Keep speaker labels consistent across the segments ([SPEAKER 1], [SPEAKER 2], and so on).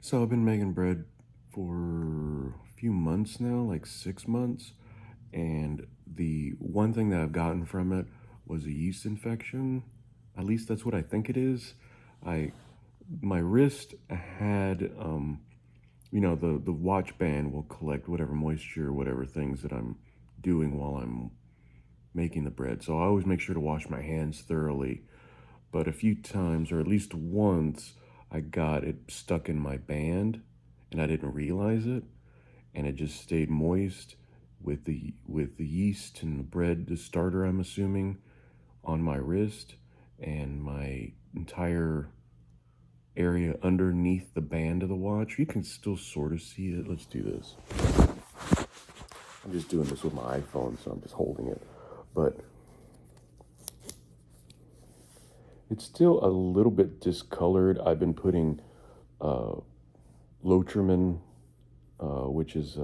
[SPEAKER 1] So I've been making bread for a few months now, like 6 months. And the one thing that I've gotten from it was a yeast infection. At least that's what I think it is. I my wrist had the watch band will collect whatever moisture, whatever things that I'm doing while I'm making the bread. So I always make sure to wash my hands thoroughly. But a few times, or at least once, I got it stuck in my band and I didn't realize it, and it just stayed moist with the yeast and the bread, the starter, I'm assuming, on my wrist, and my entire area underneath the band of the watch. You can still sort of see it. Let's do this. I'm just doing this with my iPhone, so I'm just holding it. But it's still a little bit discolored. I've been putting uh, Lotrimin, which is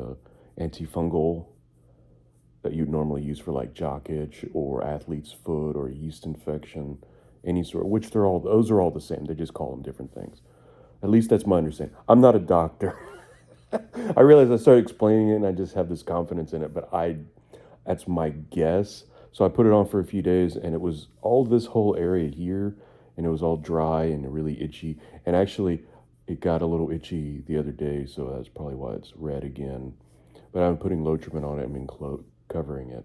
[SPEAKER 1] antifungal that you'd normally use for like jock itch or athlete's foot or yeast infection, any sort. Which those are all the same. They just call them different things. At least that's my understanding. I'm not a doctor. I realize I started explaining it and I just have this confidence in it, but that's my guess. So I put it on for a few days and it was all this whole area here and it was all dry and really itchy. And actually, it got a little itchy the other day, so that's probably why it's red again. But I'm putting Lotrimin on it. I've been covering it,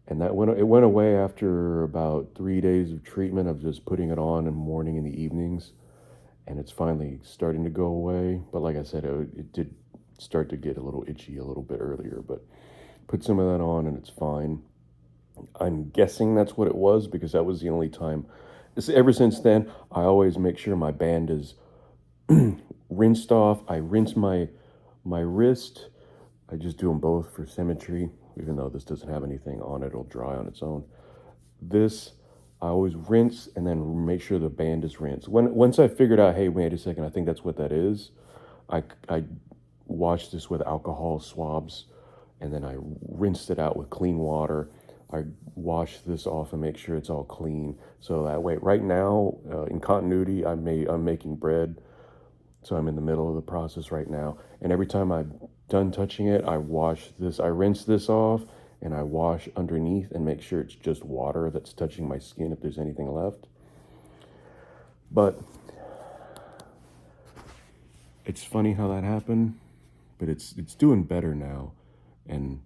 [SPEAKER 1] and it went away after about 3 days of treatment of just putting it on in the morning and the evenings, and it's finally starting to go away. But like I said, it did start to get a little itchy a little bit earlier. But put some of that on, and it's fine. I'm guessing that's what it was because that was the only time. Ever since then, I always make sure my band is rinsed off. I rinse my wrist. I just do them both for symmetry. Even though this doesn't have anything on it, it'll dry on its own. This I always rinse and then make sure the band is rinsed. Once I figured out, hey, wait a second, I think that's what that is. I washed this with alcohol swabs, and then I rinsed it out with clean water. I wash this off and make sure it's all clean. So that way, right now, in continuity, I'm making bread. So I'm in the middle of the process right now. And every time I'm done touching it, I rinse this off and I wash underneath and make sure it's just water that's touching my skin if there's anything left. But it's funny how that happened, but it's doing better now. And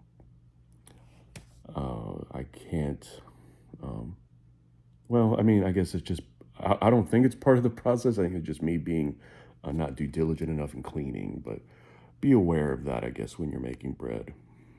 [SPEAKER 1] I can't, um, well, I mean, I guess it's just, I don't think it's part of the process. I think it's just me being not due diligent enough in cleaning, but be aware of that, I guess, when you're making bread.